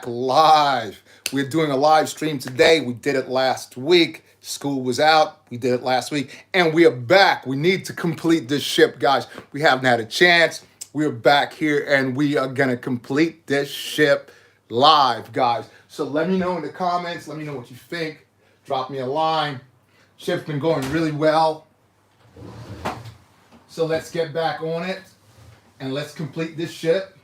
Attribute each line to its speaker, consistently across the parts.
Speaker 1: live. We're doing a live stream today. We did it last week. School was out. We did it last week. And we are back. We need to complete this ship, guys. We haven't had a chance. We're back here and we are going to complete this ship live, guys. So let me know in the comments. Let me know what you think. Drop me a line. Ship's been going really well. So let's get back on it and let's complete this ship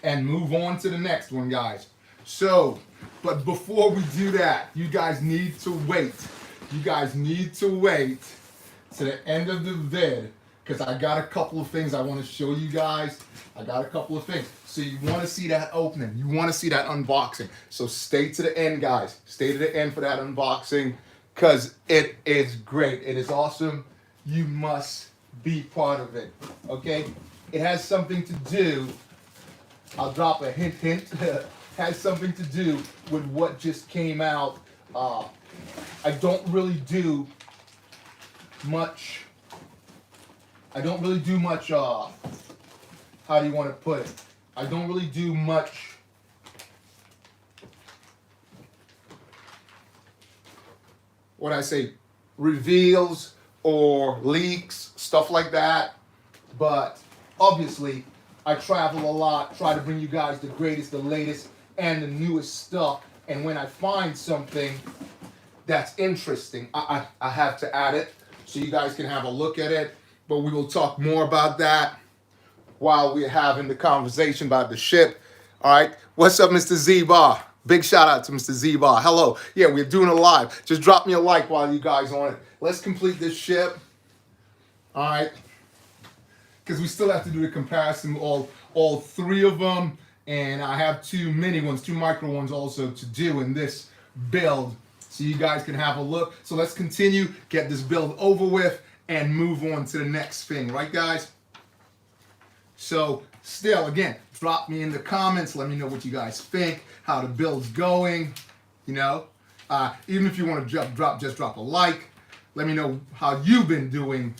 Speaker 1: and move on to the next one, guys. So, but before we do that, you guys need to wait. You guys need to wait to the end of the vid because I got a couple of things I want to show you guys. I got a couple of things. So you want to see that opening. You want to see that unboxing. So stay to the end, guys. Stay to the end for that unboxing because it is great. It is awesome. You must be part of it, okay? It has something to do, I'll drop a hint, has something to do with what just came out. I don't really do much, how do you want to put it? I don't really do much what I say, reveals or leaks, stuff like that. But obviously, I travel a lot, try to bring you guys the greatest, the latest, and the newest stuff. And when I find something that's interesting, I have to add it so you guys can have a look at it. But we will talk more about that while we're having the conversation about the ship. All right. What's up, Mr. Z-Bar? Big shout out to Mr. Z-Bar. Hello. Yeah, we're doing it live. Just drop me a like while you guys on it. Let's complete this ship. All right. Because we still have to do the comparison, all three of them. And I have two mini ones, two micro ones also to do in this build. So you guys can have a look. So let's continue, get this build over with, and move on to the next thing. Right, guys? So still, again, drop me in the comments. Let me know what you guys think, how the build's going. You know, even if you want to just drop a like. Let me know how you've been doing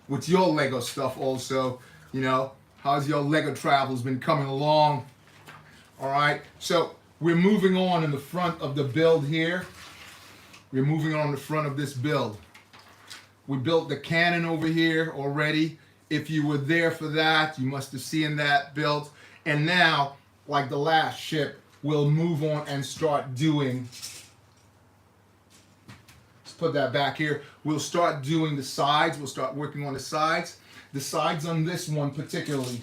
Speaker 1: with your Lego stuff also. You know, how's your Lego travels been coming along? All right, so we're moving on in the front of the build here. We're moving on the front of this build. We built the cannon over here already. If you were there for that, you must have seen that built. And now, like the last ship, we'll move on and start doing, let's put that back here. We'll start doing the sides. We'll start working on the sides. The sides on this one particularly,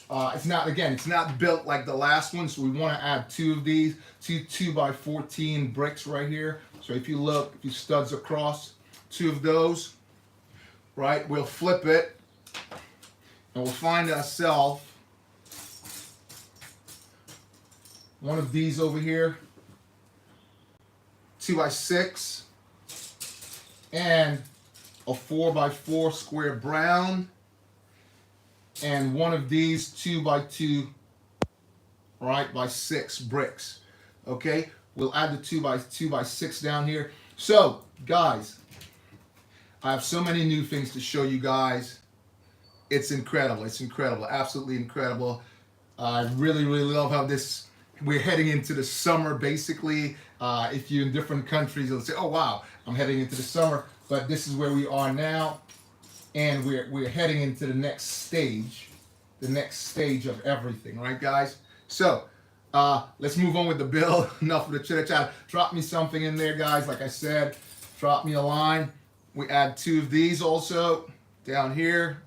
Speaker 1: it's not built like the last one. So we want to add two of these, two 2x14 bricks right here. So if you look, if you studs across, two of those, right? We'll flip it and we'll find ourselves one of these over here, 2x6, and a 4x4 square brown, and one of these 2x2, right, by 6 bricks. Okay, we'll add the 2x6 down here. So, guys, I have so many new things to show you guys. It's incredible. It's incredible. Absolutely incredible. I really, really love how we're heading into the summer, basically. If you're in different countries, you'll say, oh, wow, I'm heading into the summer. But this is where we are now. And we're heading into the next stage of everything, right, guys? So, let's move on with the build. Enough of the chitter-chatter. Drop me something in there, guys. Like I said, drop me a line. We add two of these also down here.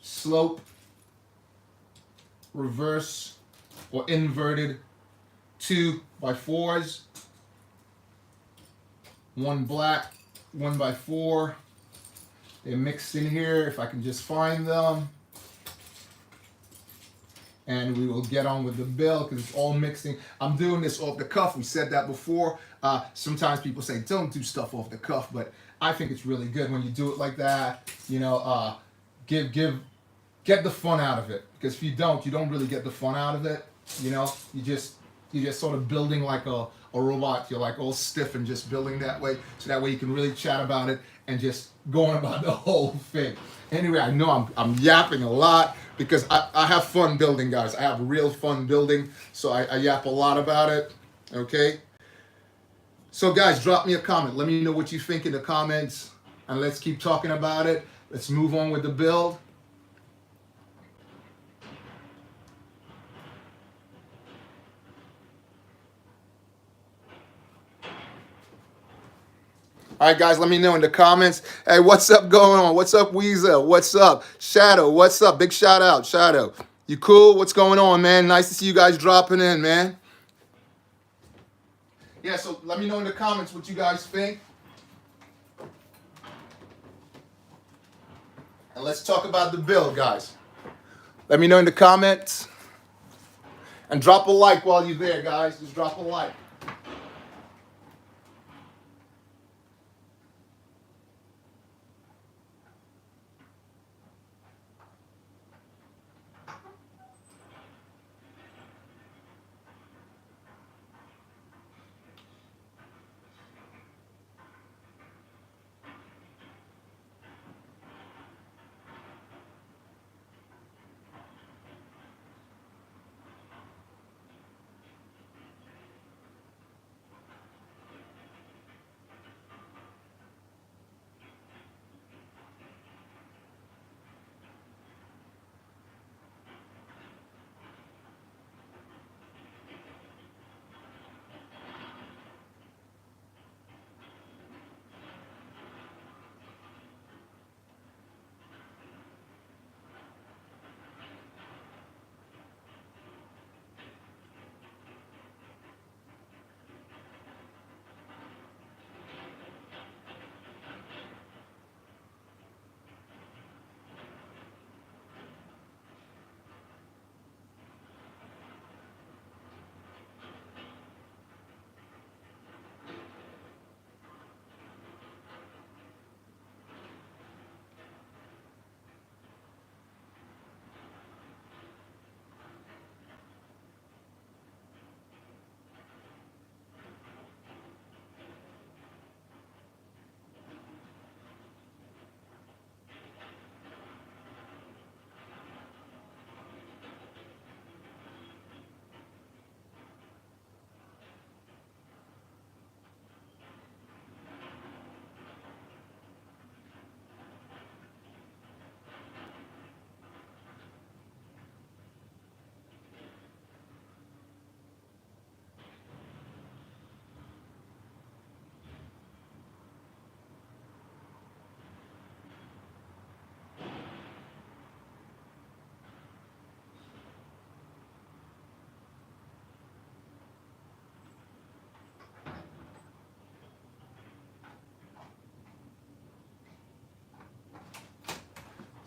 Speaker 1: Slope, reverse, or inverted 2x4s. One black, 1x4. They're mixed in here if I can just find them. And we will get on with the build because it's all mixing. I'm doing this off the cuff. We said that before. Sometimes people say don't do stuff off the cuff, but I think it's really good when you do it like that. You know, get the fun out of it. Because if you don't really get the fun out of it. You know, you just You're just sort of building like a robot. You're like all stiff and just building that way. So that way you can really chat about it and just going about the whole thing. Anyway, I know I'm yapping a lot because I have fun building, guys. I have real fun building. So I yap a lot about it. Okay. So guys, drop me a comment. Let me know what you think in the comments. And let's keep talking about it. Let's move on with the build. All right, guys, let me know in the comments. Hey, what's up going on? What's up, Weezer? What's up? Shadow, what's up? Big shout out, Shadow. You cool? What's going on, man? Nice to see you guys dropping in, man. Yeah, so let me know in the comments what you guys think. And let's talk about the build, guys. Let me know in the comments. And drop a like while you're there, guys. Just drop a like.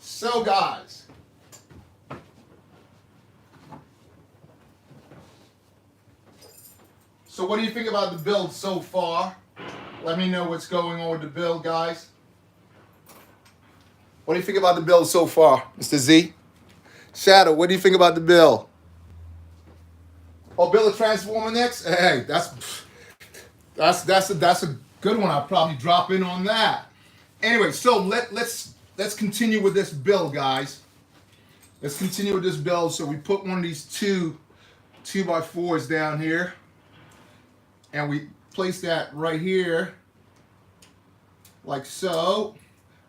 Speaker 1: So, guys, so what do you think about the build so far? Let me know what's going on with the build, guys. What do you think about the build so far, Mr. Z? Shadow, what do you think about the build? Oh, build a Transformer next? Hey, that's a good one. I'll probably drop in on that. Anyway, so let's continue with this build, guys. Let's continue with this build. So we put one of these two 2x4s down here, and we place that right here, like so.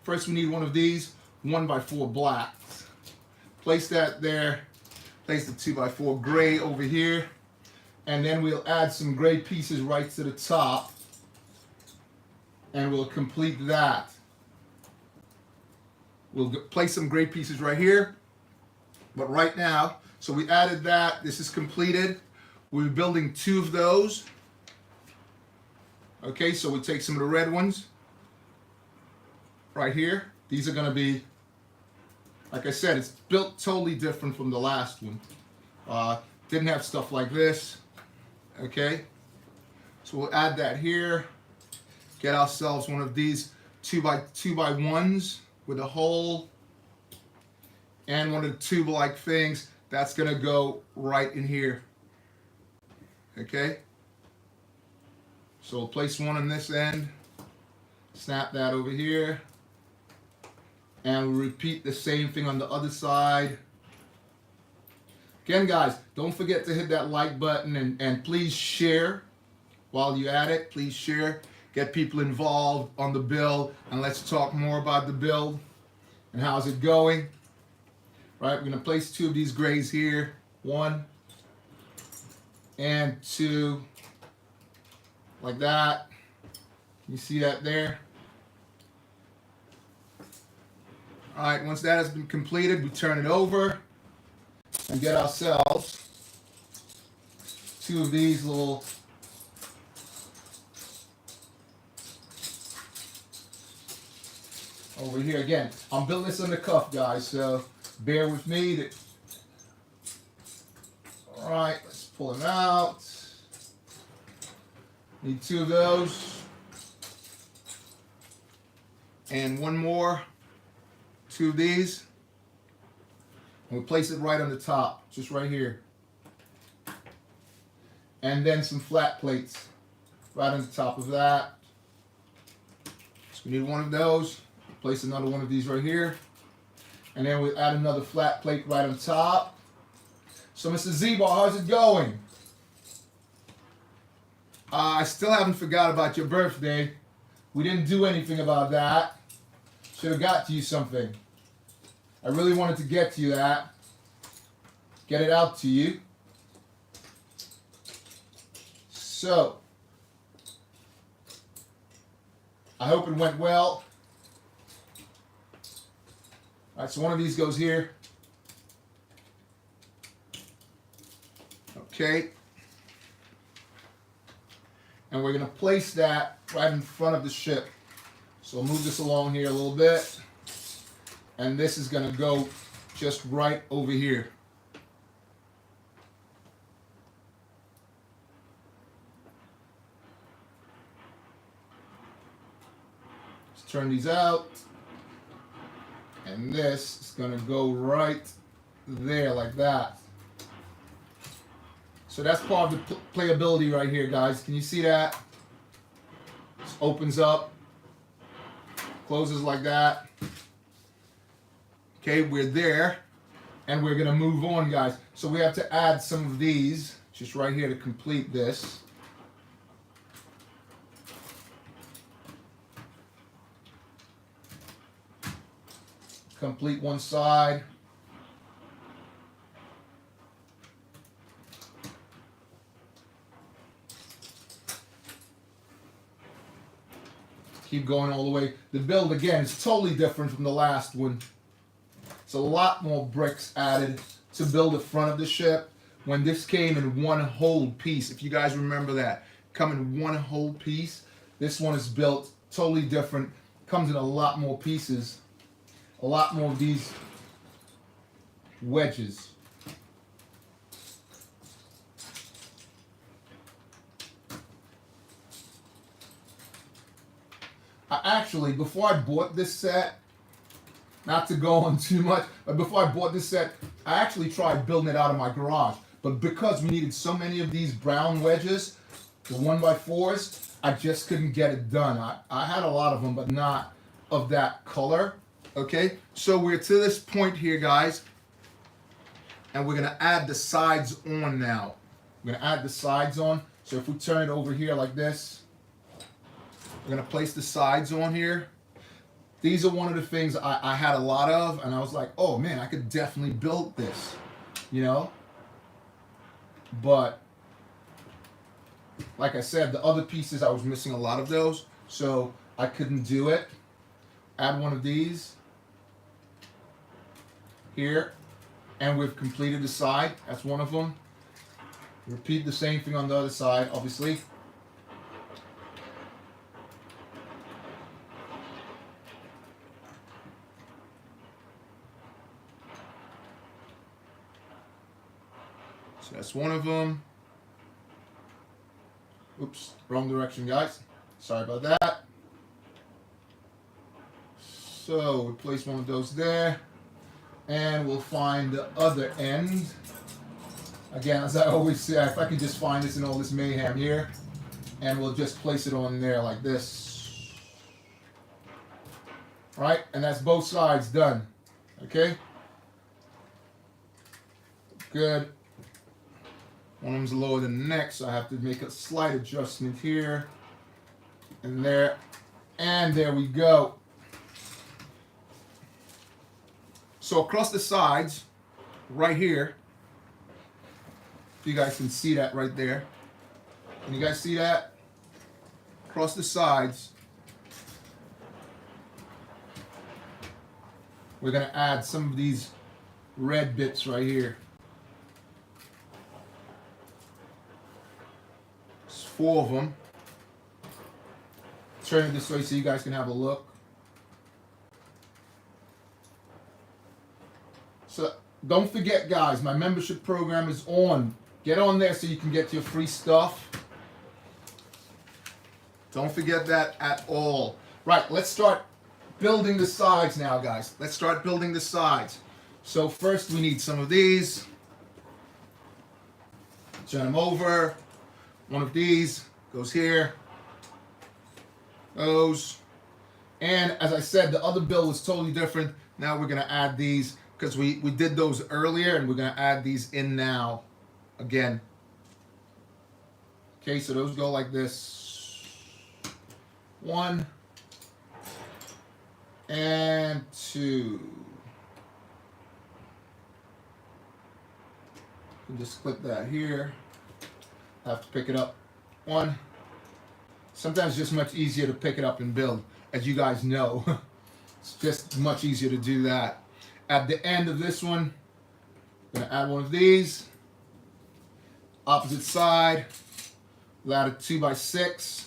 Speaker 1: First, we need one of these 1x4 blacks. Place that there. Place the 2x4 gray over here, and then we'll add some gray pieces right to the top, and we'll complete that. We'll place some gray pieces right here, but right now, so we added that. This is completed. We're building two of those. Okay, so we take some of the red ones right here. These are going to be, like I said, it's built totally different from the last one. Didn't have stuff like this. Okay, so we'll add that here. Get ourselves one of these 2x1s with a hole, and one of the tube-like things that's gonna go right in here. Okay. So we'll place one on this end, snap that over here, and we'll repeat the same thing on the other side. Again, guys, don't forget to hit that like button and please share while you're at it. Please share, get people involved on the build, and let's talk more about the build and how's it going. Right, we're gonna place two of these grays here, 1 and 2, like that. You see that there? All right, once that has been completed, we turn it over and get ourselves two of these little over here. Again, I'm building this on the cuff, guys, so bear with me. All right, let's pull them out. Need two of those. And one more. Two of these. And we place it right on the top, just right here. And then some flat plates right on the top of that. So we need one of those. Place another one of these right here. And then we add another flat plate right on top. So Mr. Z-Bar, how's it going? I still haven't forgot about your birthday. We didn't do anything about that. Should have got to you something. I really wanted to get to you that. Get it out to you. So, I hope it went well. All right, so one of these goes here. Okay. And we're going to place that right in front of the ship. So we'll move this along here a little bit. And this is going to go just right over here. Let's turn these out. And this is going to go right there like that. So that's part of the playability right here, guys. Can you see that? Just opens up, closes like that. Okay, we're there, and we're gonna move on, guys. So we have to add some of these, just right here to complete this. Complete one side. Keep going all the way. The build, again, is totally different from the last one. It's a lot more bricks added to build the front of the ship. When this came in one whole piece, if you guys remember that, come in one whole piece. This one is built totally different. Comes in a lot more pieces. A lot more of these wedges. Actually, before I bought this set, not to go on too much, but before I bought this set, I actually tried building it out of my garage. But because we needed so many of these brown wedges, the 1x4s, I just couldn't get it done. I had a lot of them, but not of that color. Okay, so we're to this point here, guys, and we're gonna add the sides on now. We're gonna add the sides on. So if we turn it over here like this, we're gonna place the sides on here. These are one of the things I had a lot of, and I was like, oh man, I could definitely build this, you know? But, like I said, the other pieces, I was missing a lot of those, so I couldn't do it. Add one of these here, and we've completed the side. That's one of them. Repeat the same thing on the other side, obviously. So that's one of them. Oops, wrong direction, guys. Sorry about that. So we place one of those there, and we'll find the other end Again, as I always say, if I can just find this in all this mayhem here, and we'll just place it on there like this. Right? And that's both sides done. Okay? Good. One of them's lower than the next, so I have to make a slight adjustment here and there. And there we go. So across the sides, right here, you guys can see that right there. Can you guys see that? Across the sides, we're going to add some of these red bits right here. There's 4 of them. Turn it this way so you guys can have a look. So don't forget, guys, my membership program is on. Get on there so you can get your free stuff. Don't forget that at all. Right, let's start building the sides now, guys. Let's start building the sides. So first we need some of these. Turn them over. One of these goes here. Those. And as I said, the other build was totally different. Now we're going to add these because we did those earlier, and we're going to add these in now again. Okay, so those go like this. 1 and 2. And just clip that here. Have to pick it up. 1. Sometimes it's just much easier to pick it up and build, as you guys know. It's just much easier to do that. At the end of this one, I'm going to add one of these. Opposite side. We'll add a 2x6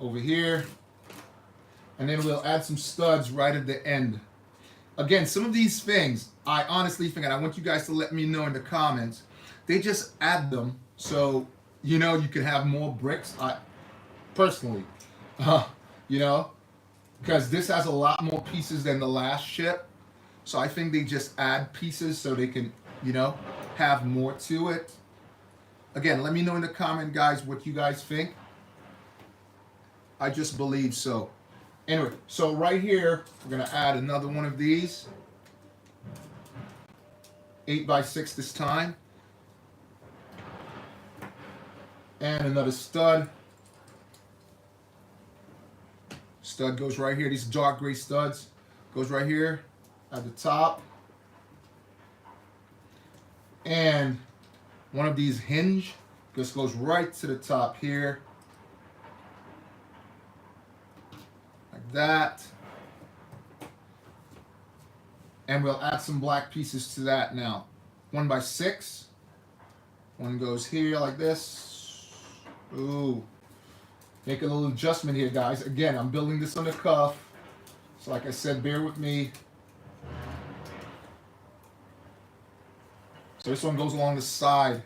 Speaker 1: over here. And then we'll add some studs right at the end. Again, some of these things, I honestly think, and I want you guys to let me know in the comments, they just add them so, you know, you can have more bricks. Personally, you know, because this has a lot more pieces than the last ship. So I think they just add pieces so they can, you know, have more to it. Again, let me know in the comment, guys, what you guys think. I just believe so. Anyway, so right here, we're going to add another one of these. 8x6 this time. And another stud. Stud goes right here. These dark gray studs goes right here at the top. And one of these hinge just goes right to the top here. Like that. And we'll add some black pieces to that now. 1x6. One goes here like this. Ooh. Make a little adjustment here, guys. Again, I'm building this on the cuff. So like I said, bear with me. So this one goes along the side.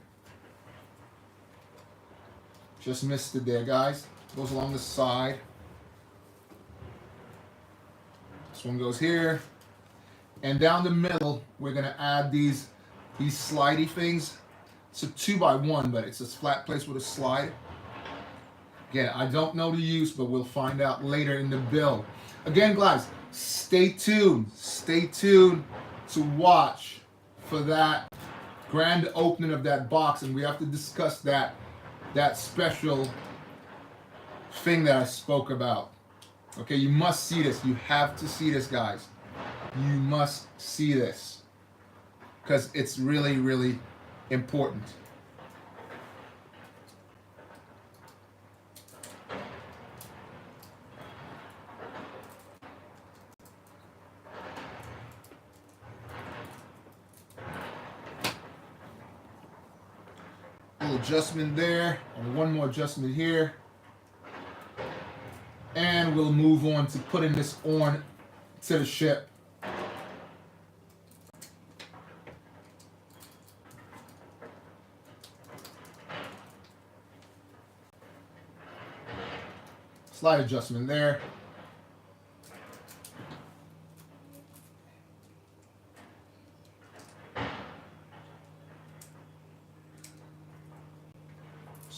Speaker 1: Just missed it there, guys. Goes along the side. This one goes here. And down the middle, we're going to add these slidey things. It's a 2x1, but it's a flat place with a slide. Again, I don't know the use, but we'll find out later in the build. Again, guys, stay tuned. Stay tuned to watch for that grand opening of that box, and we have to discuss that special thing that I spoke about. Okay, you must see this. You have to see this, guys. You must see this because it's really, really important. Little adjustment there, and one more adjustment here. And we'll move on to putting this on to the ship. Slight adjustment there.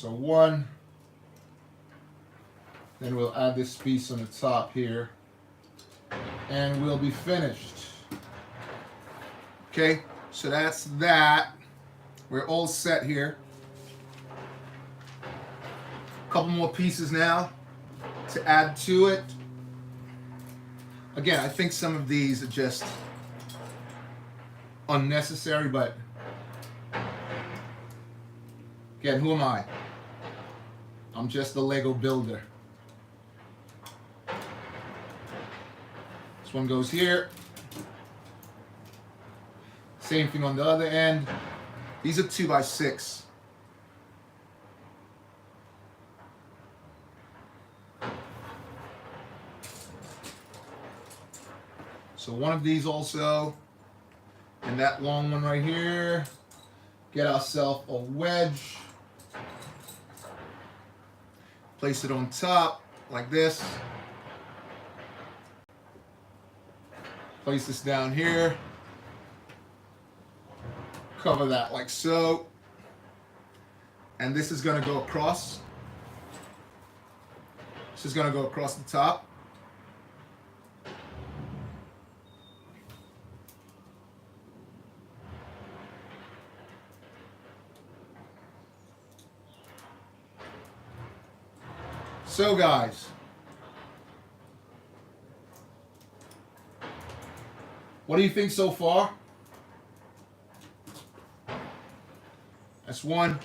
Speaker 1: So one, then we'll add this piece on the top here, and we'll be finished. Okay, so that's that. We're all set here. A couple more pieces now to add to it. Again, I think some of these are just unnecessary, but again, who am I? I'm just a Lego builder. This one goes here. Same thing on the other end. These are 2x6. So one of these also, and that long one right here. Get ourselves a wedge. Place it on top like this. Place this down here. Cover that like so. And this is going to go across. This is going to go across the top. So guys, what do you think so far? That's one.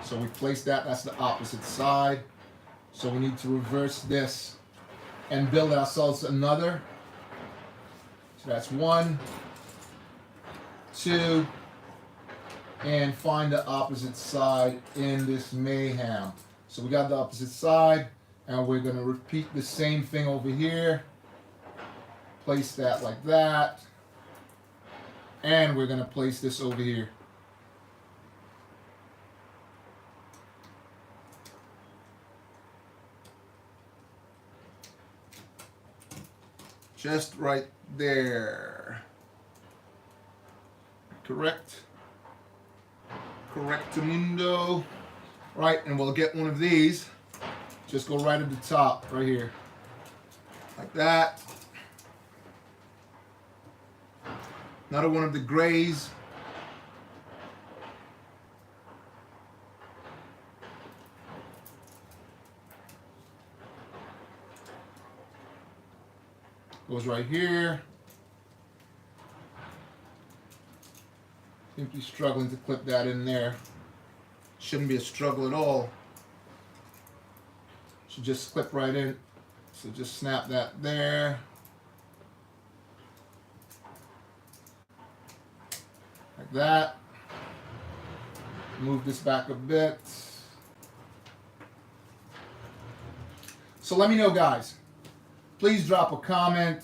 Speaker 1: So we place that, that's the opposite side. So we need to reverse this and build ourselves another. So that's 1, 2, and find the opposite side in this mayhem. So we got the opposite side, and we're going to repeat the same thing over here. Place that like that, and we're going to place this over here. Just right there. Correct. Correctamundo. Right, and we'll get one of these. Just go right at the top, right here. Like that. Another one of the grays. Goes right here. Think you're struggling to clip that in there. Shouldn't be a struggle at all. Should just clip right in. So just snap that there. Like that. Move this back a bit. So let me know, guys. Please drop a comment.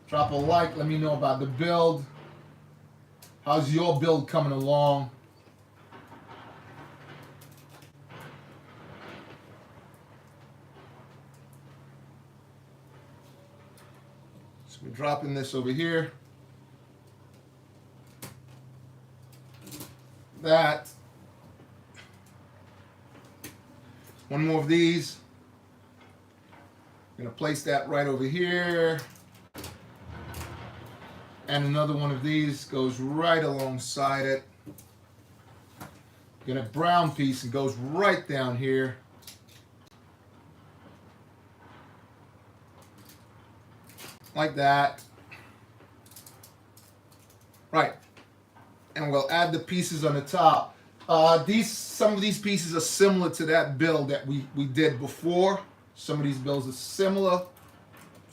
Speaker 1: Drop a like. Let me know about the build. How's your build coming along? So we're dropping this over here. That. One more of these. I'm going to place that right over here. And another one of these goes right alongside it. Get a brown piece and goes right down here. Like that. Right. And we'll add the pieces on the top. Some of these pieces are similar to that build that we did before. Some of these builds are similar.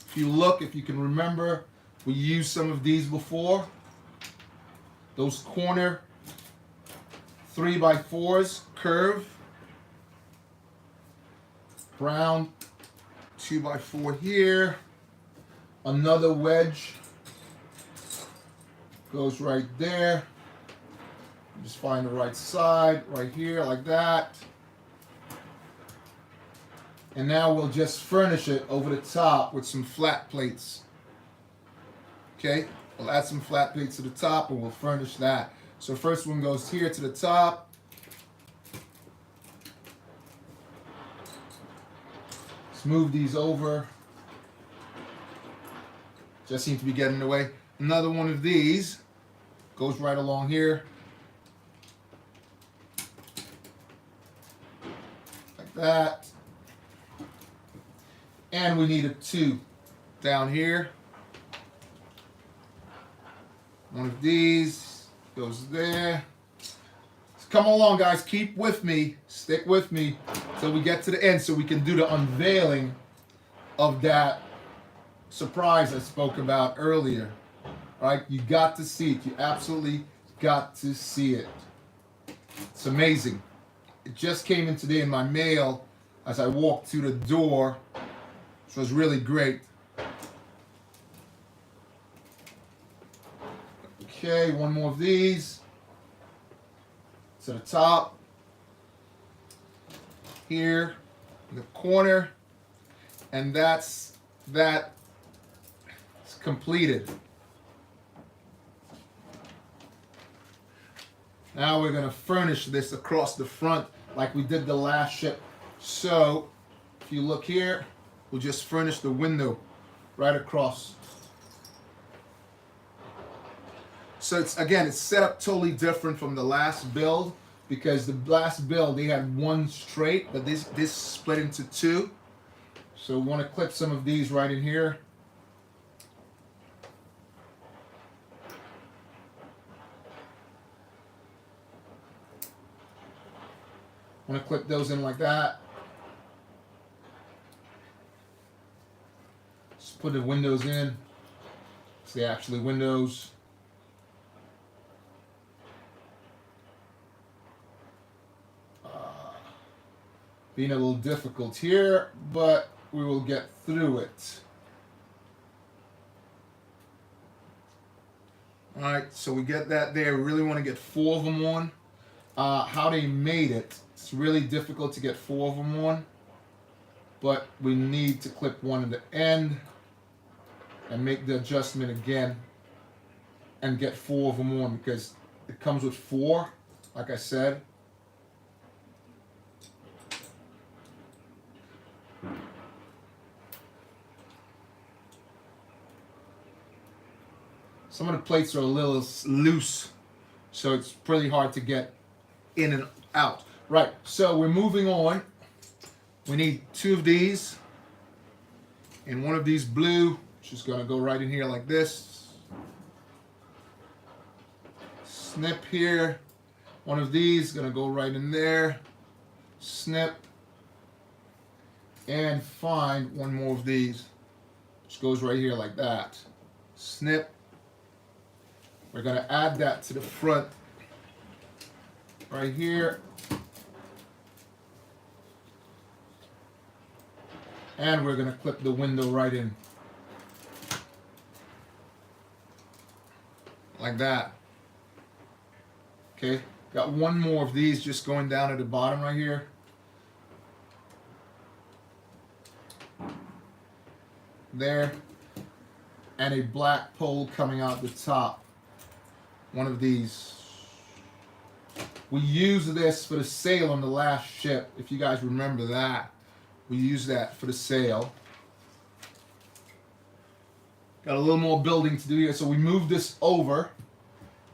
Speaker 1: If you look, if you can remember, we used some of these before. Those corner 3x4s curve. Brown 2x4 here. Another wedge goes right there. Just find the right side right here like that. And now we'll just furnish it over the top with some flat plates. Okay, We'll add some flat plates to the top and we'll furnish that. So first one goes here to the top. Let's move these over. Just seem to be getting in the way. Another one of these goes right along here. Like that. And we need a 2 down here. One of these goes there. So come along, guys. Keep with me. Stick with me till we get to the end so we can do the unveiling of that surprise I spoke about earlier. All right? You got to see it. You absolutely got to see it. It's amazing. It just came in today in my mail as I walked through the door, which was really great. Okay, one more of these to the top here in the corner, and that's that. It's completed. Now we're going to furnish this across the front like we did the last ship. So if you look here, we'll just furnish the window right across. So it's, again, it's set up totally different from the last build, because the last build they had one straight, but this split into 2. So we want to clip some of these right in here. Want to clip those in like that. Just put the windows in. It's the actually windows. Being a little difficult here, but we will get through it. All right, so we get that there. We really want to get 4 of them on. How they made it, it's really difficult to get 4 of them on, but we need to clip one at the end and make the adjustment again and get 4 of them on, because it comes with 4, like I said. Some of the plates are a little loose, so it's pretty hard to get in and out. Right, so we're moving on. We need 2 of these and one of these blue, which is going to go right in here like this. Snip here. One of these going to go right in there. Snip. And find one more of these, which goes right here like that. Snip. We're going to add that to the front right here. And we're going to clip the window right in. Like that. Okay, got one more of these just going down at the bottom right here. There. And a black pole coming out the top. One of these. We used this for the sail on the last ship, if you guys remember that. We used that for the sail. Got a little more building to do here, so we move this over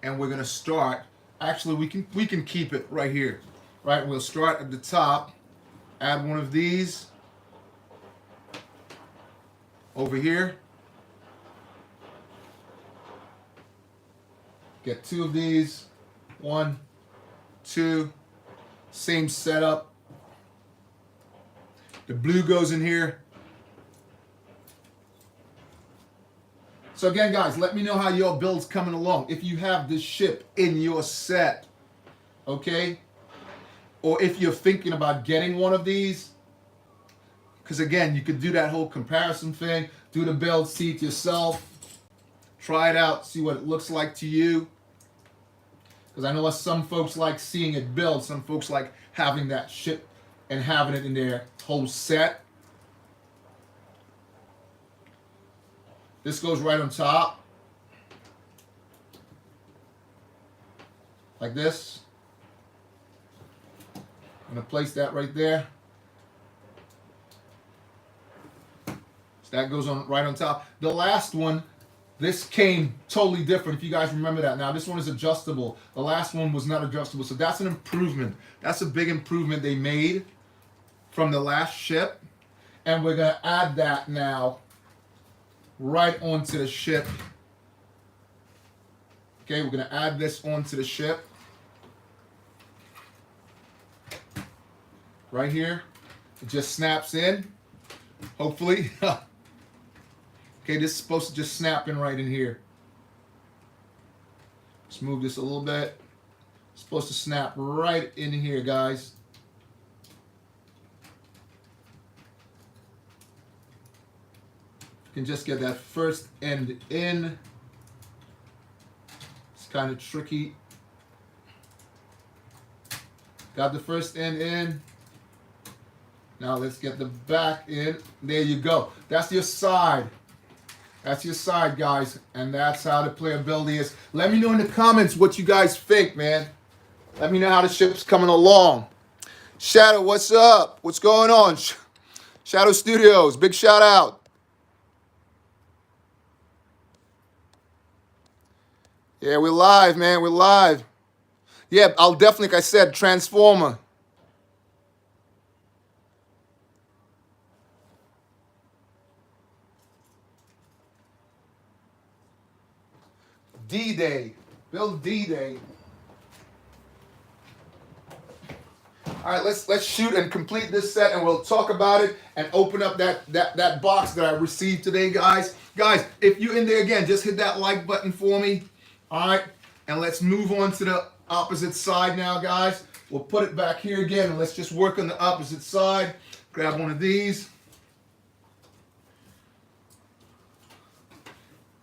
Speaker 1: and we're gonna start. Actually, we can keep it right here. Right, we'll start at the top, add one of these over here. Get 2 of these. 1, 2. Same setup. The blue goes in here. So again, guys, let me know how your build's coming along. If you have this ship in your set, okay? Or if you're thinking about getting one of these, because again, you could do that whole comparison thing, do the build, see it yourself, try it out, see what it looks like to you. Because I know some folks like seeing it build, some folks like having that ship and having it in their whole set. This goes right on top. like this. I'm gonna place that right there. So that goes on right on top. The last one, this came totally different, if you guys remember that. Now this one is adjustable. The last one was not adjustable, so that's an improvement. That's a big improvement they made from the last ship. And we're gonna add that now right onto the ship. Okay, we're gonna add this onto the ship. Right here. It just snaps in, hopefully. Okay, this is supposed to just snap in right in here. Let's move this a little bit. It's supposed to snap right in here, guys. You can just get that first end in. It's kind of tricky. Got the first end in. Now let's get the back in. There you go. That's your side. That's your side, guys. And that's how the playability is. Let me know in the comments what you guys think, man. Let me know how the ship's coming along. Shadow, what's up? What's going on? Shadow Studios, big shout out. Yeah, we're live, man. We're live. Yeah, I'll definitely, like I said, Transformer. D-Day. Build D-Day. All right, let's shoot and complete this set, and we'll talk about it and open up that box that I received today, guys. Guys, if you're in there again, just hit that like button for me. All right, and let's move on to the opposite side now, guys. We'll put it back here again, and let's just work on the opposite side. Grab one of these.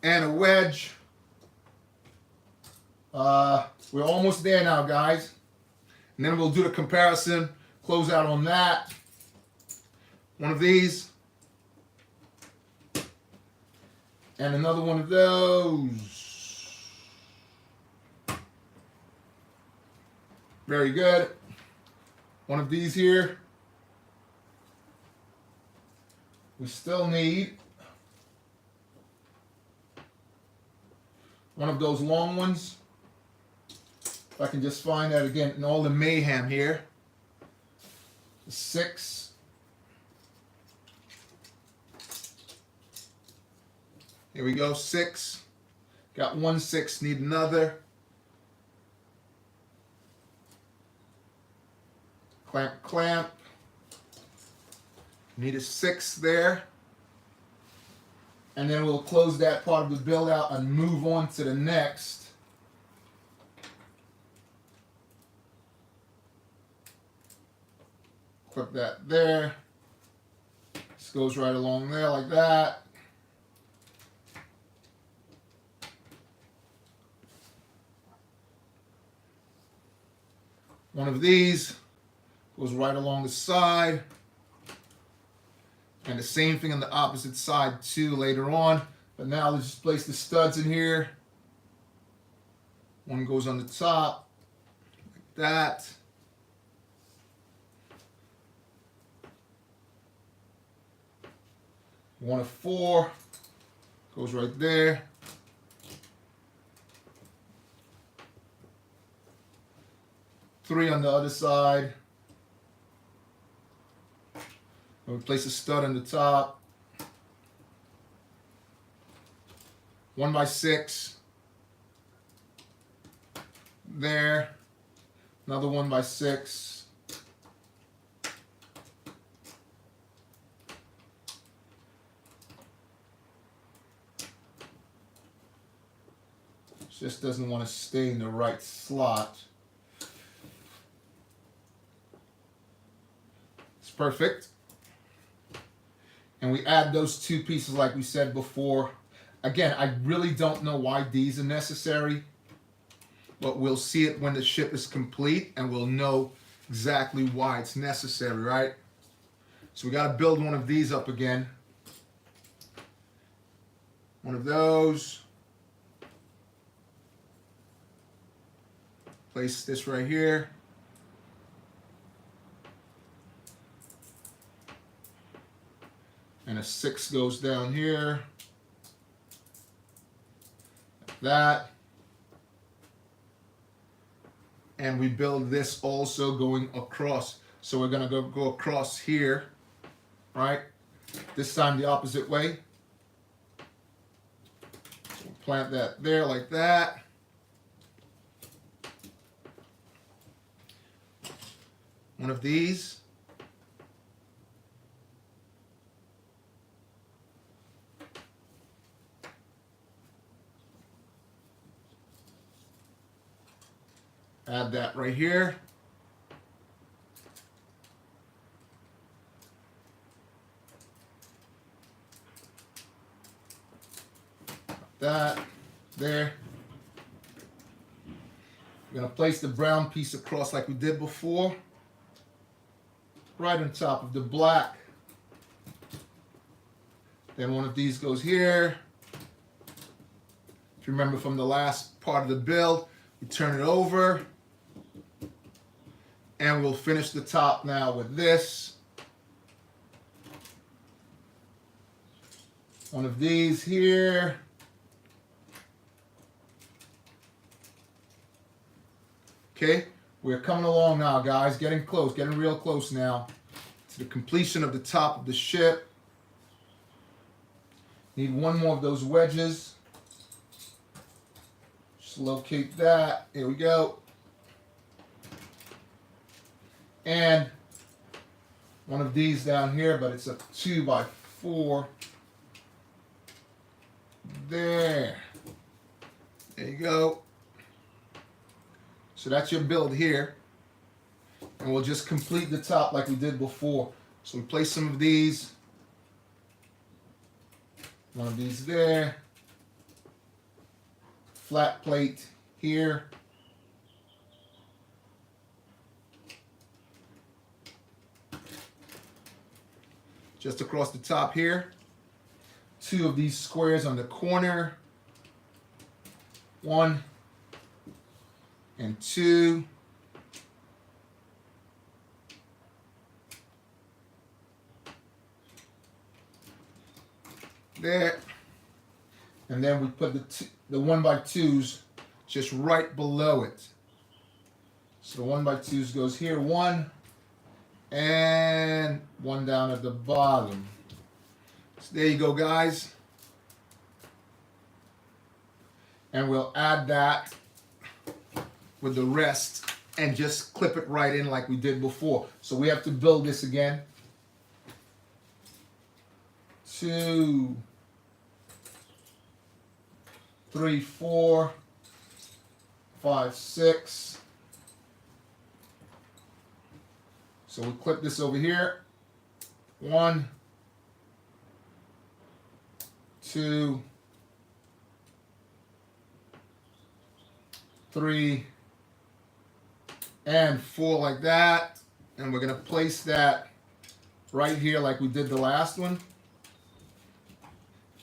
Speaker 1: And a wedge. We're almost there now, guys. And then we'll do the comparison, close out on that. One of these. And another one of those. Very good. One of these here. We still need one of those long ones. If I can just find that again in all the mayhem here. 6. Here we go, 6. Got 1 6, need another. Clamp, clamp. Need a 6 there. And then we'll close that part of the build out and move on to the next. Clip that there. This goes right along there like that. One of these goes right along the side. And the same thing on the opposite side too later on. But now let's just place the studs in here. One goes on the top, like that. One of 4 goes right there. Three on the other side. And we place a stud on the top. 1 by 6. There. Another 1 by 6. Just doesn't want to stay in the right slot. It's perfect. And we add those 2 pieces like we said before. Again, I really don't know why these are necessary, but we'll see it when the ship is complete and we'll know exactly why it's necessary, right? So we got to build one of these up again. One of those. Place this right here. And a 6 goes down here. Like that. And we build this also going across. So we're gonna go across here, right? This time the opposite way. So we'll plant that there like that. One of these. Add that right here. That there. We're going to place the brown piece across like we did before, right on top of the black. Then one of these goes here. If you remember from the last part of the build, we turn it over, and we'll finish the top now with this. One of these here. Okay, we're coming along now, guys. Getting close, getting real close now to the completion of the top of the ship. Need one more of those wedges. Just locate that. Here we go. And one of these down here, but it's a 2x4. There. There you go. So that's your build here. And we'll just complete the top like we did before. So we place some of these. One of these there. Flat plate here. Just across the top here. 2 of these squares on the corner. 1 and 2. There. And then we put the 1x2s just right below it. So the 1x2s goes here, 1, and 1 down at the bottom. So there you go, guys. And we'll add that with the rest and just clip it right in like we did before. So we have to build this again. 2, 3, 4, 5, 6. So we clip this over here. 1, 2, 3, and 4 like that. And we're going to place that right here like we did the last one.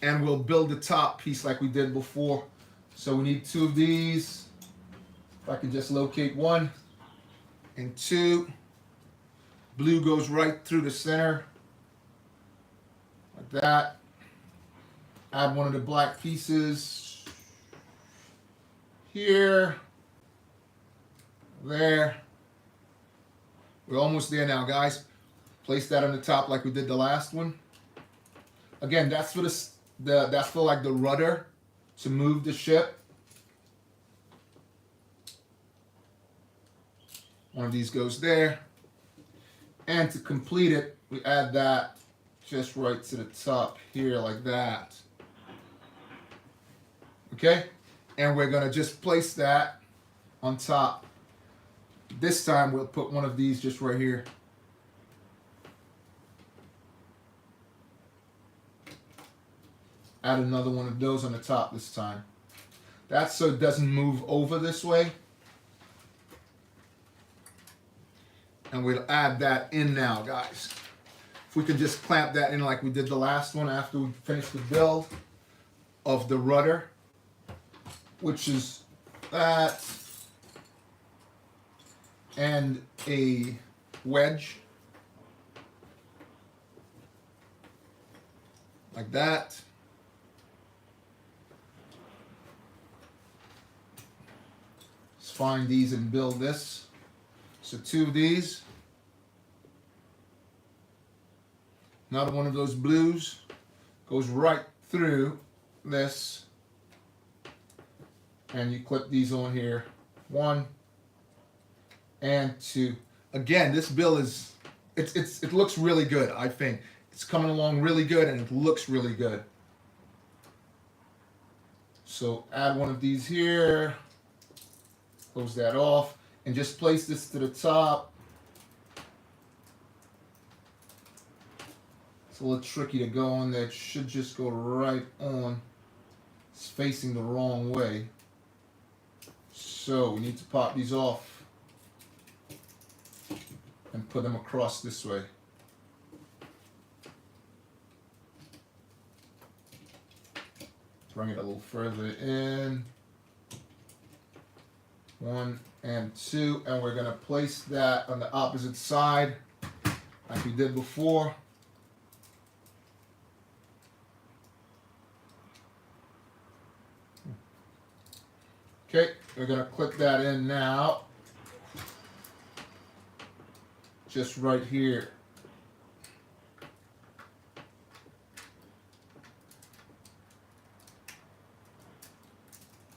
Speaker 1: And we'll build the top piece like we did before. So we need 2 of these. If I can just locate 1 and 2. Blue goes right through the center. Like that. Add one of the black pieces. Here. There. We're almost there now, guys. Place that on the top like we did the last one. Again, that's for that's for like the rudder to move the ship. One of these goes there. And to complete it, we add that just right to the top here like that. Okay? And we're going to just place that on top. This time we'll put one of these just right here. Add another one of those on the top this time. That's so it doesn't move over this way. And we'll add that in now, guys. If we can just clamp that in like we did the last one after we finish the build of the rudder, which is that. and a wedge like that. Let's find these and build this. So 2 of these. Another one of those blues goes right through this, and you clip these on here. 1 and 2. Again, this build is it looks really good. I think it's coming along really good, and it looks really good. So add one of these here, close that off, and just place this to the top. It's a little tricky to go on there. It should just go right on. It's facing the wrong way. So we need to pop these off and put them across this way. Bring it a little further in. 1 and 2, and we're going to place that on the opposite side like we did before. Okay, we're going to clip that in now. Just right here.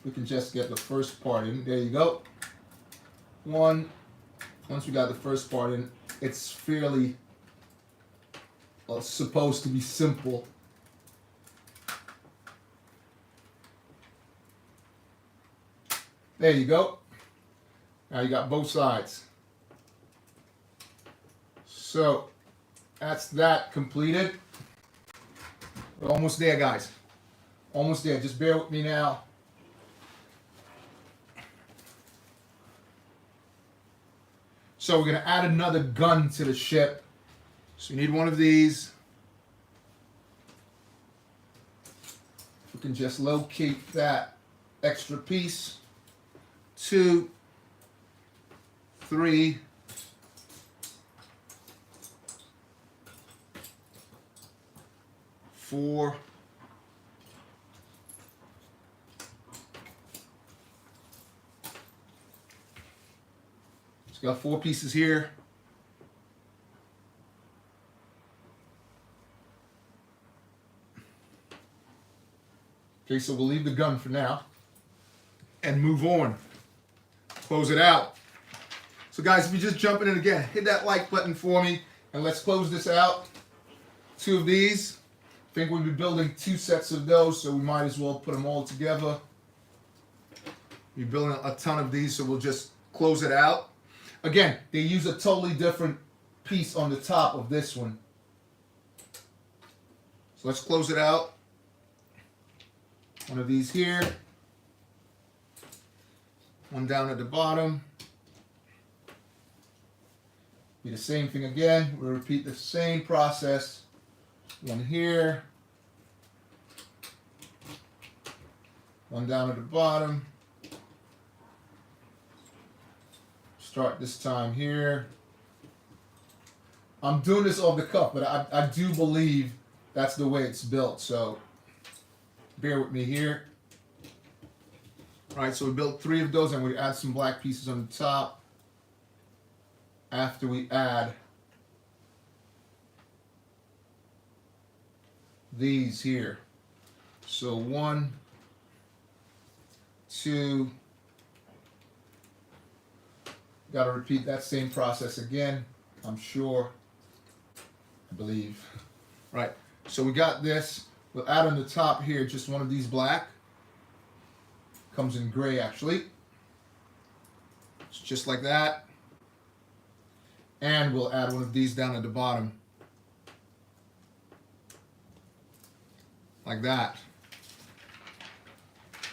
Speaker 1: We can just get the first part in. There you go. Once we got the first part in, it's fairly supposed to be simple. There you go. Now you got both sides. So that's that completed. We're almost there, guys. Almost there. Just bear with me now. So we're going to add another gun to the ship. So you need one of these. We can just locate that extra piece. 2, 3, 4, 4 pieces here. Okay, so we'll leave the gun for now and move on. Close it out. So guys, if you're just jumping in again, hit that like button for me, and let's close this out. 2 of these. I think we'll be building 2 sets of those, so we might as well put them all together. We're building a ton of these, so we'll just close it out. Again, they use a totally different piece on the top of this one. So let's close it out. One of these here. One down at the bottom. Be the same thing again. We'll repeat the same process. One here. One down at the bottom. Start this time here. I'm doing this off the cuff, but I do believe that's the way it's built, so bear with me here. Alright, so we built 3 of those, and we add some black pieces on the top after we add these here. So 1, 2, got to repeat that same process again, I'm sure, I believe. Right, so we got this. We'll add on the top here just one of these black. Comes in gray actually. It's just like that. And we'll add one of these down at the bottom. Like that. It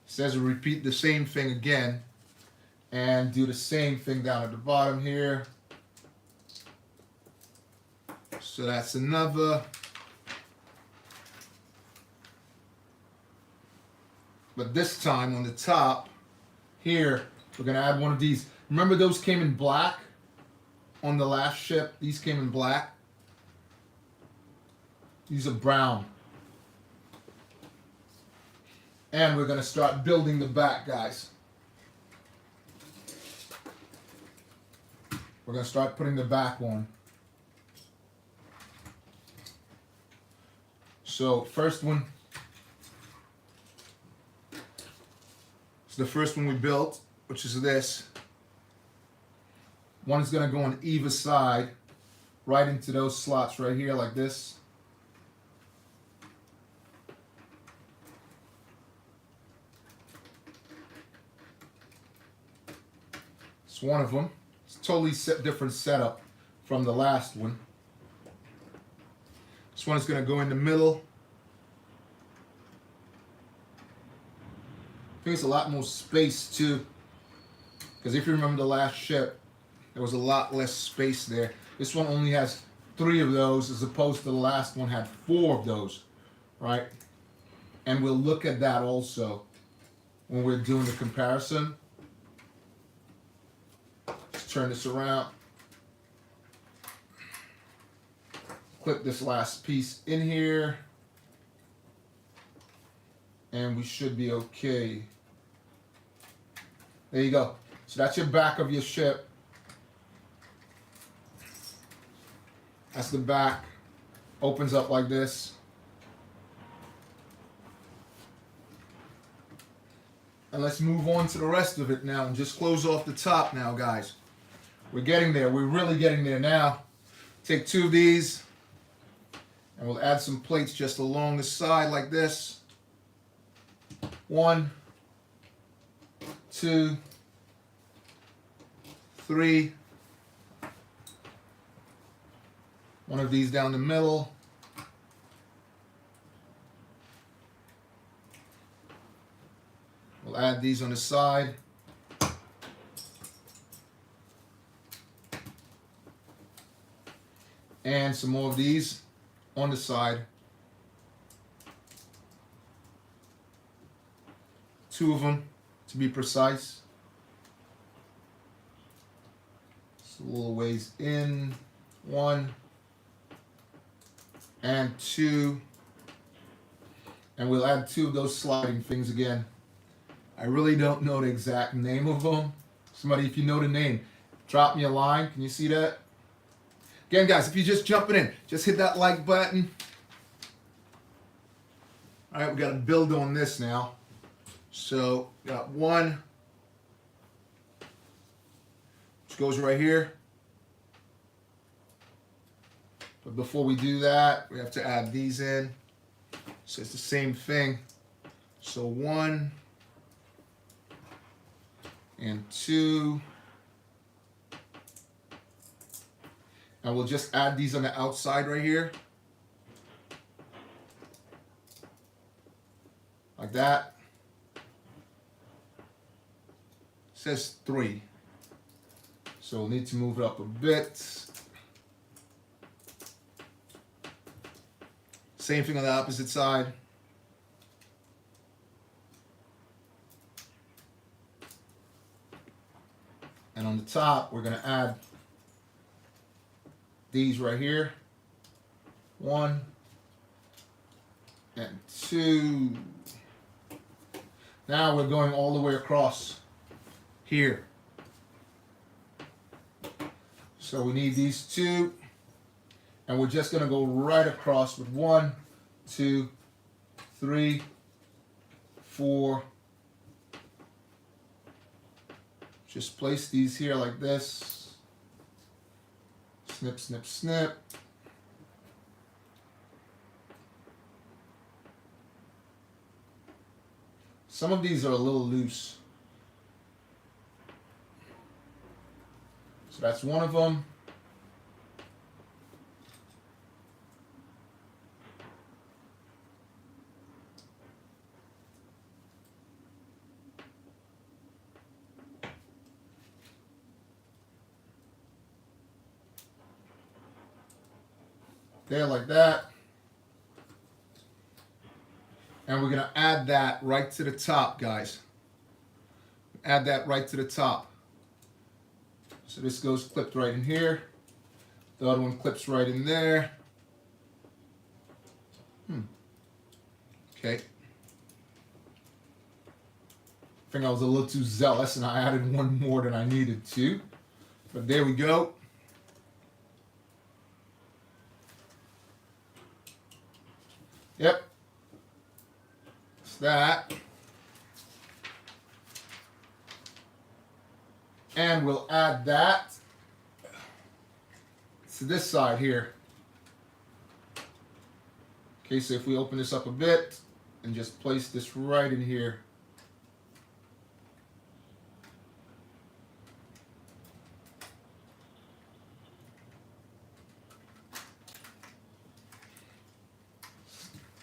Speaker 1: says we'll repeat the same thing again and do the same thing down at the bottom here. So that's another. But this time on the top here, We're gonna add one of these. Remember those came in black on the last ship? These came in black. These are brown. And we're gonna start building the back, guys. We're gonna start putting the back on. So first one, it's the first one we built, which is this. One is gonna go on either side, right into those slots right here, like this. It's one of them. It's a totally different setup from the last one. This one is going to go in the middle. I think it's a lot more space too, because if you remember the last ship, there was a lot less space there. This one only has 3 of those, as opposed to the last one had 4 of those, right? And we'll look at that also when we're doing the comparison. Let's turn this around. Clip this last piece in here, and we should be okay. There you go. So that's your back of your ship. That's the back. Opens up like this. And let's move on to the rest of it now and just close off the top now, guys. We're getting there. We're really getting there now. Take 2 of these, and we'll add some plates just along the side like this. 1, 2, 3. One of these down the middle. We'll add these on the side. And some more of these on the side. 2 of them, to be precise. Just a little ways in. 1 and 2. And we'll add 2 of those sliding things again. I really don't know the exact name of them. Somebody, if you know the name, drop me a line. Can you see that? Again, guys, if you're just jumping in, just hit that like button. All right, we got to build on this now. So, got 1, which goes right here. But before we do that, we have to add these in. So it's the same thing. So 1 and 2. And we'll just add these on the outside right here. Like that. It says 3. So we'll need to move it up a bit. Same thing on the opposite side. And on the top, we're going to add these right here. 1 and 2. Now we're going all the way across here. So we need these 2. And we're just going to go right across with 1, 2, 3, 4. Just place these here like this. Snip, snip, snip. Some of these are a little loose. So that's one of them. There, like that. And we're going to add that right to the top, guys. add that right to the top. So this goes clipped right in here. The other one clips right in there. Okay. I think I was a little too zealous and I added one more than I needed to. But there we go. Yep. It's that. And we'll add that to this side here. Okay, so if we open this up a bit and just place this right in here.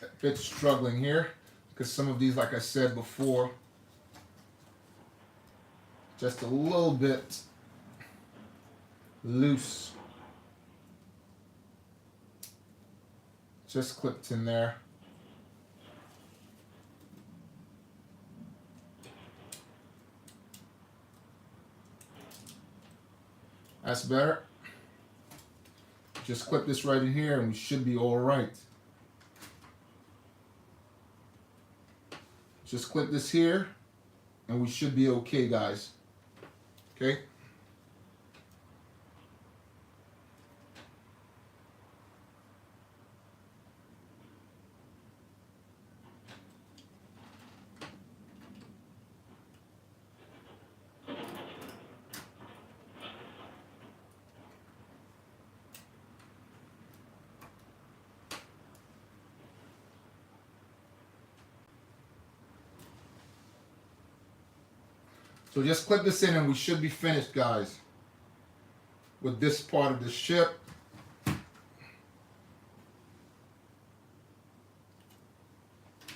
Speaker 1: A bit struggling here because some of these, like I said before, just a little bit loose. Just clipped in there. That's better. Just clip this right in here and we should be all right. Just clip this here and we should be okay, guys. Okay? So just clip this in and we should be finished, guys, with this part of the ship.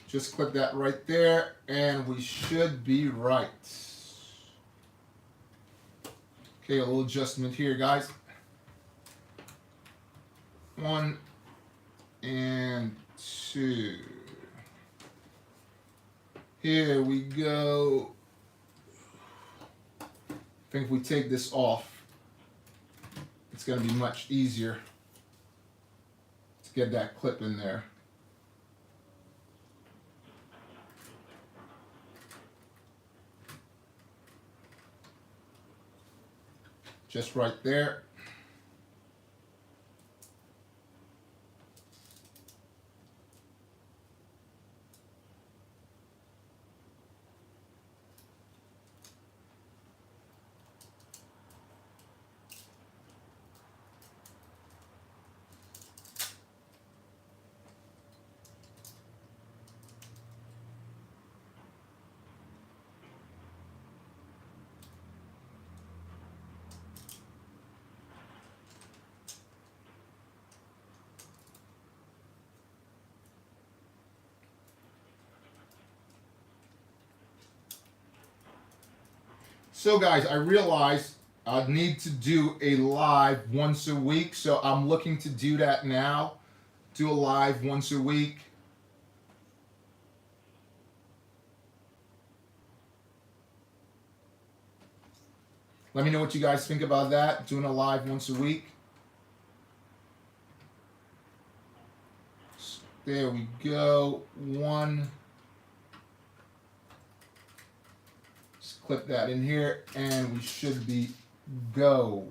Speaker 1: Just clip that right there and we should be right. Okay, a little adjustment here, guys. 1 and 2. Here we go. I think if we take this off, it's going to be much easier to get that clip in there. Just right there. So guys, I realized I need to do a live once a week, so I'm looking to do that now. Do a live once a week. Let me know what you guys think about that, doing a live once a week. There we go. 1. Clip that in here and we should be go.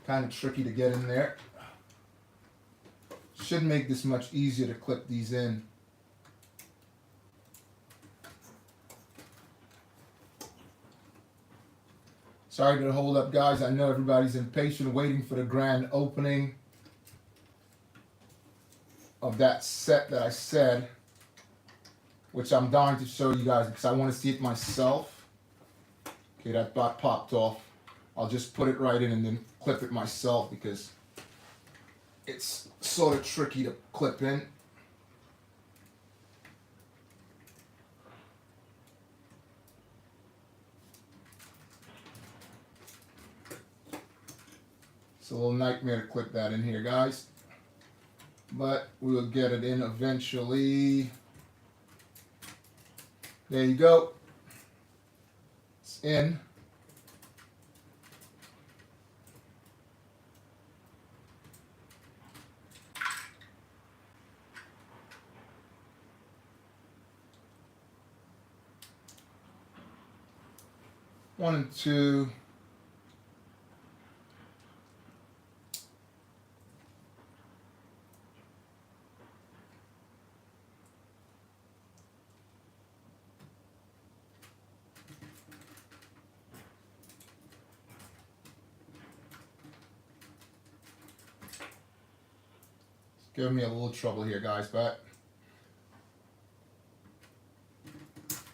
Speaker 1: Kind of tricky to get in there. Should make this much easier to clip these in. Sorry to hold up, guys. I know everybody's impatient waiting for the grand opening of that set that I said, which I'm dying to show you guys because I want to see it myself. Okay, that dot popped off. I'll just put it right in and then clip it myself because it's sort of tricky to clip in. It's a little nightmare to clip that in here, guys. but we will get it in eventually. There you go. It's in. One and two. Giving me a little trouble here, guys, but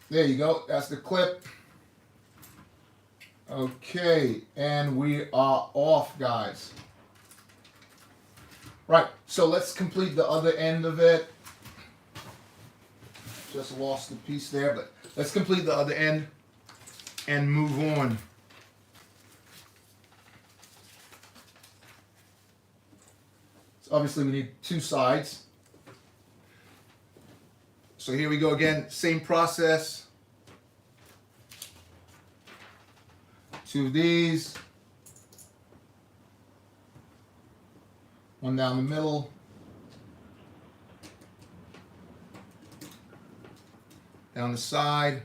Speaker 1: there you go. That's the clip. Okay, and we are off, guys. Right, so let's complete the other end of it. Just lost the piece there, but let's complete the other end and move on. So obviously we need two sides. So here we go again, same process. Two of these. One down the middle. Down the side.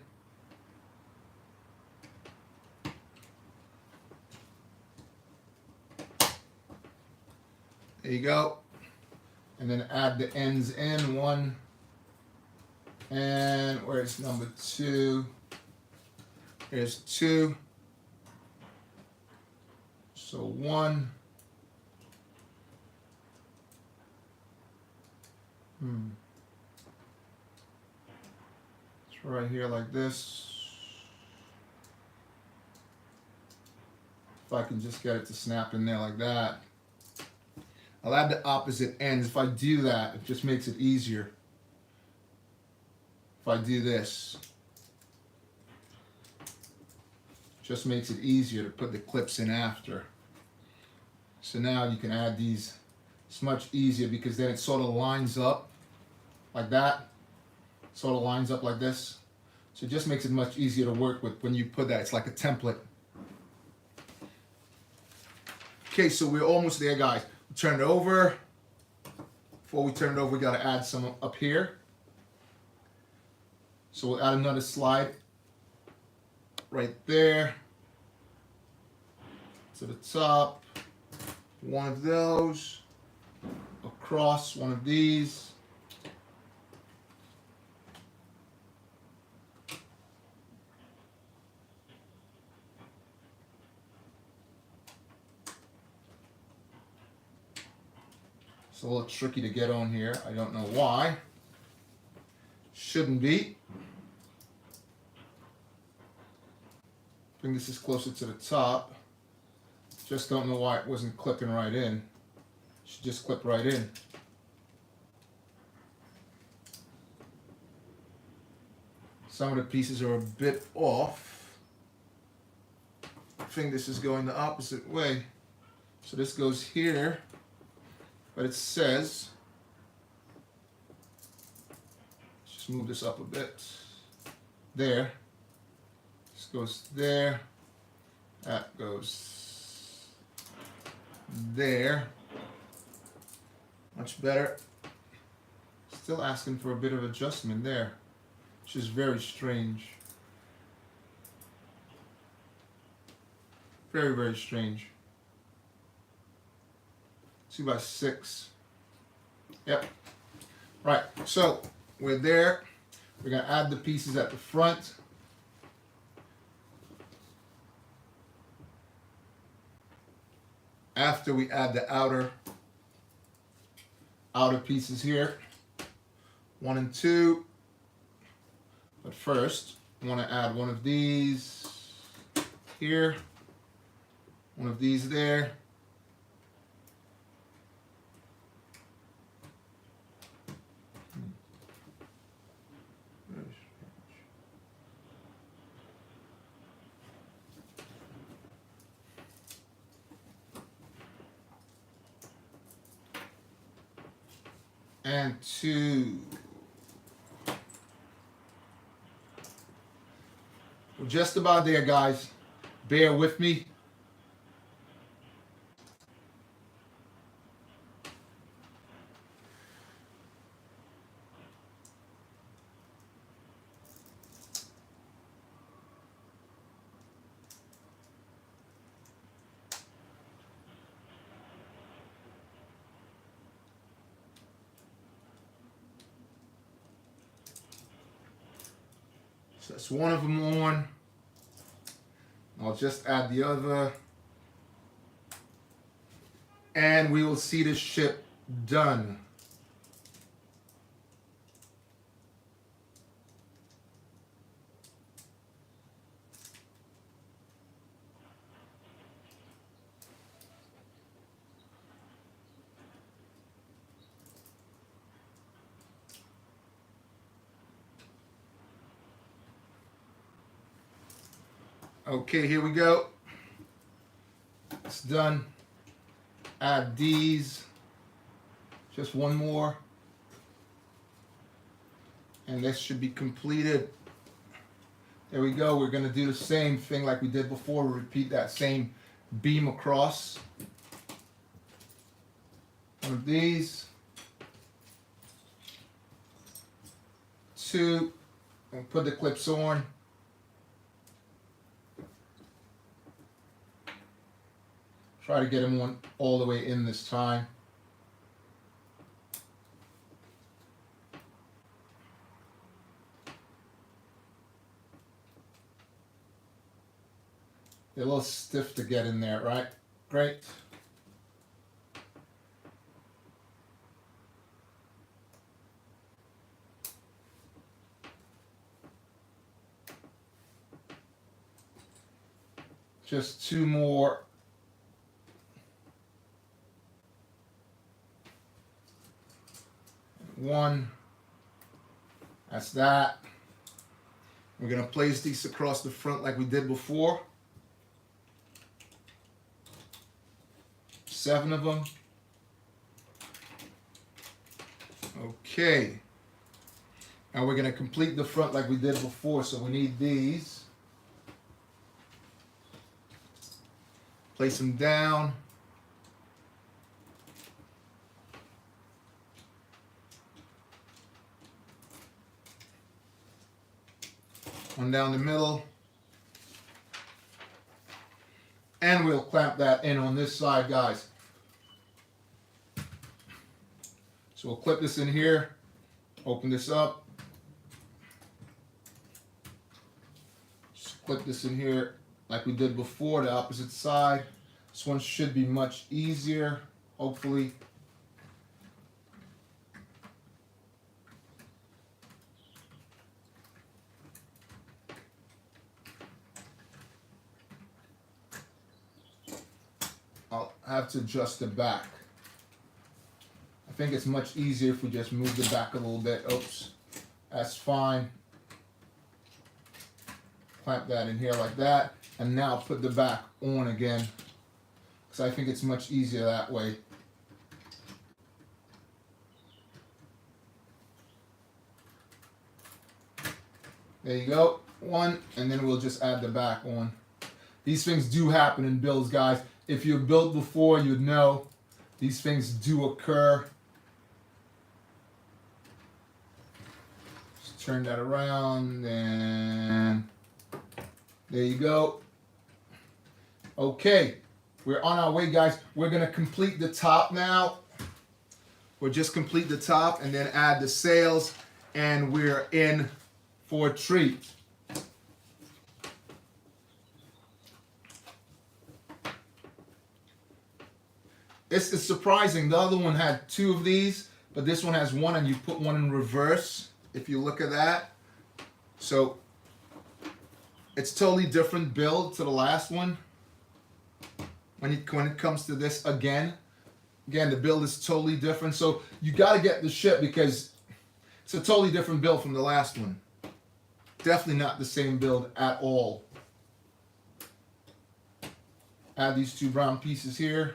Speaker 1: There you go. And then add the ends in. One. And where's number two? Here's two. So one. It's right here like this. If I can just get it to snap in there like that. I'll add the opposite ends. If I do that, it just makes it easier. If I do this, just makes it easier to put the clips in after. So now you can add these. It's much easier because then it sort of lines up like that. Sort of lines up like this. So it just makes it much easier to work with when you put that. It's like a template. Okay, so we're almost there, guys. Turn it over. Before we turn it over, we got to add some up here. So we'll add another slide right there to the top. One of those across one of these. It's a little tricky to get on here. I don't know why. Shouldn't be. Bring this as closer to the top. Just don't know why it wasn't clipping right in. Should just clip right in. Some of the pieces are a bit off. I think this is going the opposite way. So this goes here, but it says, let's just move this up a bit. There. This goes there. That goes there. Much better. Still asking for a bit of adjustment there, which is very strange. Very, very strange. 2x6. Yep. Right, so we're there. We're going to add the pieces at the front. After we add the outer pieces here, 1 and 2. But first, I want to add one of these here, one of these there. and 2. We're just about there, guys. Bear with me. So that's one of them on. I'll just add the other. And we will see the ship done. Okay, here we go. It's done. Add these. Just one more. And this should be completed. There we go. We're going to do the same thing like we did before. Repeat that same beam across. One of these. 2. And put the clips on. Try to get them on all the way in this time. They're a little stiff to get in there, right? Great. Just 2 more. One. That's that. We're going to place these across the front like we did before. 7 of them. Okay. Now we're going to complete the front like we did before, so we need these. Place them down. One down the middle. And we'll clamp that in on this side, guys. So we'll clip this in here, open this up, just clip this in here like we did before, the opposite side. This one should be much easier, hopefully. I'll have to adjust the back. I think it's much easier if we just move the back a little bit. Oops, that's fine. Clamp that in here like that. And now put the back on again, because I think it's much easier that way. There you go, one, and then we'll just add the back on. These things do happen in builds, guys. If you've built before, you'd know these things do occur. Just turn that around, and there you go. Okay, we're on our way, guys. We're gonna complete the top now. We'll just complete the top and then add the sails, and we're in for a treat. It's surprising. The other one had 2 of these, but this one has 1, and you put one in reverse, if you look at that. So it's totally different build to the last one. When it comes to this, again, the build is totally different. So you got to get the ship because it's a totally different build from the last one. Definitely not the same build at all. Add these 2 brown pieces here.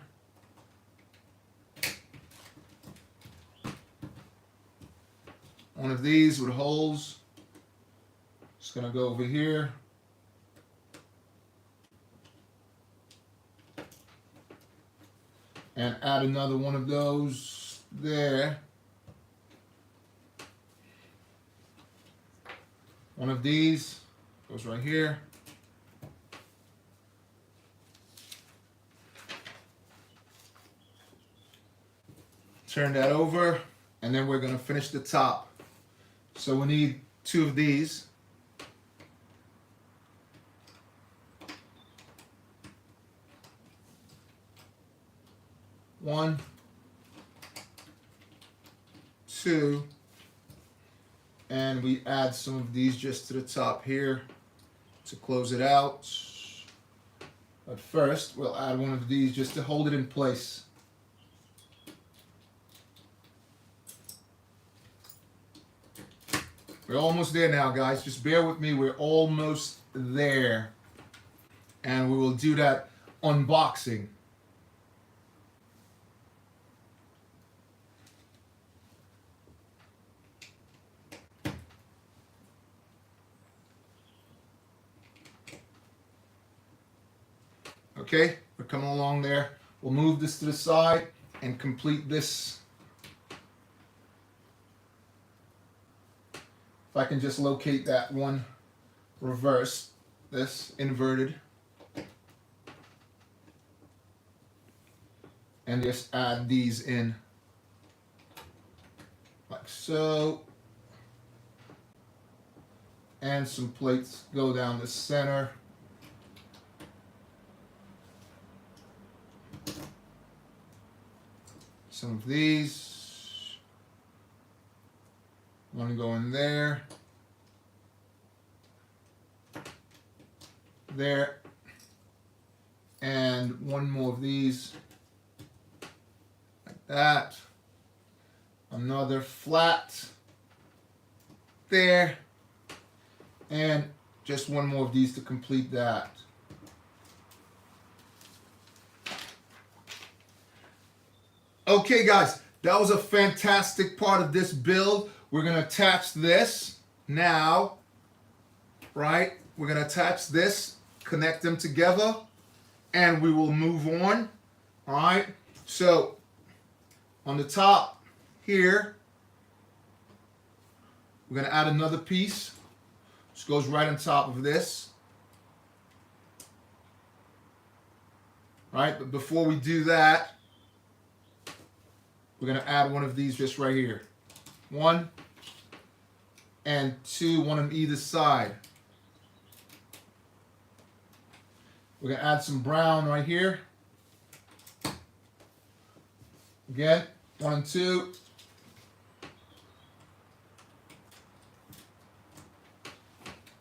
Speaker 1: one of these with holes. Just gonna go over here. And add another one of those there. One of these goes right here. Turn that over, and then we're gonna finish the top. So we need 2 of these. One, 2, and we add some of these just to the top here to close it out. But first, we'll add one of these just to hold it in place. We're almost there now, guys. Just bear with me. We're almost there. And we will do that unboxing. Okay, we're coming along there. We'll move this to the side and complete this. If I can just locate that one, reverse this, inverted. And just add these in, like so. And some plates go down the center. Some of these, one go in there, there, and one more of these, like that, another flat there, and just one more of these to complete that. Okay guys, that was a fantastic part of this build. We're gonna attach this now, right? We're gonna attach this, connect them together, and we will move on, all right? So, on the top here, we're gonna add another piece, which goes right on top of this. All right, but before we do that, we're going to add one of these just right here. 1 and 2, one on either side. We're going to add some brown right here. Again, 1 and 2.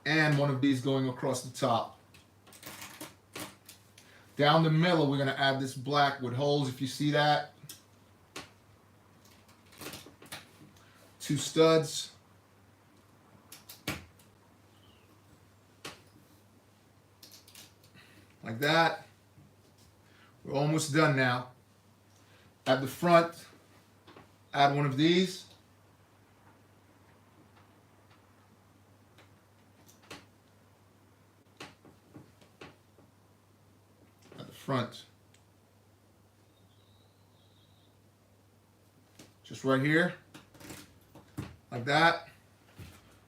Speaker 1: And one of these going across the top. Down the middle, we're going to add this black with holes, if you see that. 2 studs. Like that. We're almost done now. At the front, add one of these. At the front. Just right here. Like that.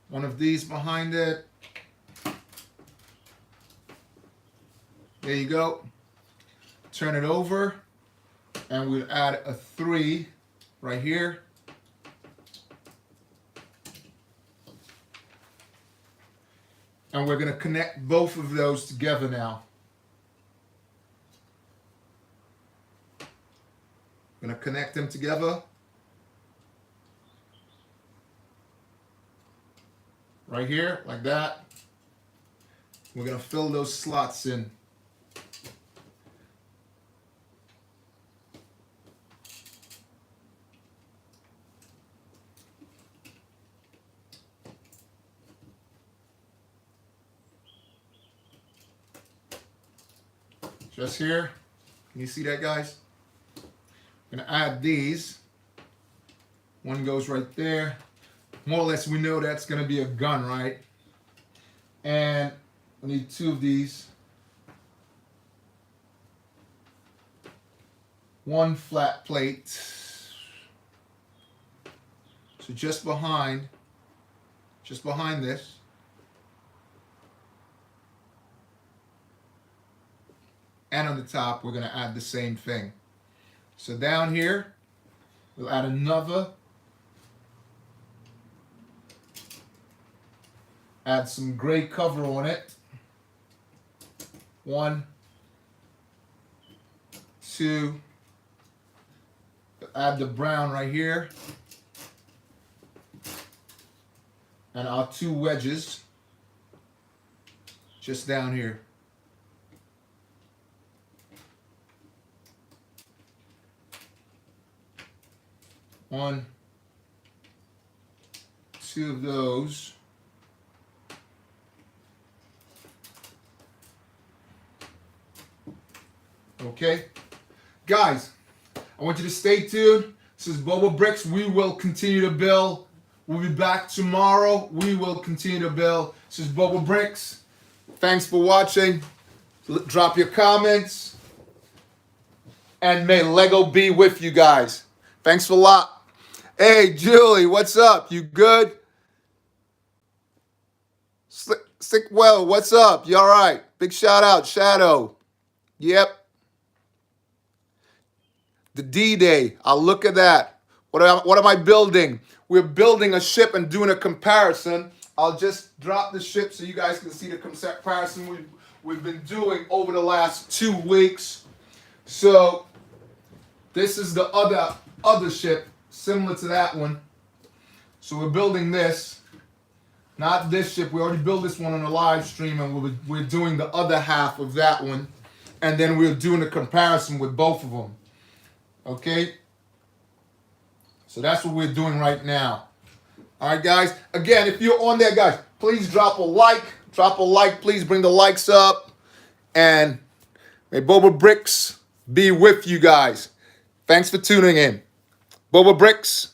Speaker 1: One of these behind it. There you go. Turn it over, and we'll add a 3 right here. And we're going to connect both of those together now. Going to connect them together. Right here, like that. We're going to fill those slots in. Just here. Can you see that, guys? I'm going to add these. One goes right there. more or less we know that's going to be a gun, right? And we need 2 of these. 1 flat plate. So just behind this. And on the top, we're going to add the same thing. So down here, we'll add another. Add some gray cover on it. 1, 2. Add the brown right here. And our 2 wedges just down here. One, 2 of those. Okay, guys, I want you to stay tuned. This is BOBAbrickz. We will continue to build. We'll be back tomorrow. We will continue to build. This is BOBAbrickz. Thanks for watching. Drop your comments. And may Lego be with you guys. Thanks a lot. Hey, Julie, what's up? You good? Sickwell, what's up? You all right? Big shout out, Shadow. Yep. The D-Day. I'll look at that. What am I building? We're building a ship and doing a comparison. I'll just drop the ship so you guys can see the comparison we've been doing over the last 2 weeks. So this is the other ship, similar to that one. So we're building this, not this ship. We already built this one on the live stream, and we're doing the other half of that one, and then we're doing a comparison with both of them. Okay? So that's what we're doing right now. All right, guys. Again, if you're on there, guys, please drop a like. Drop a like. Please bring the likes up. And may BOBAbrickz be with you guys. Thanks for tuning in. BOBAbrickz.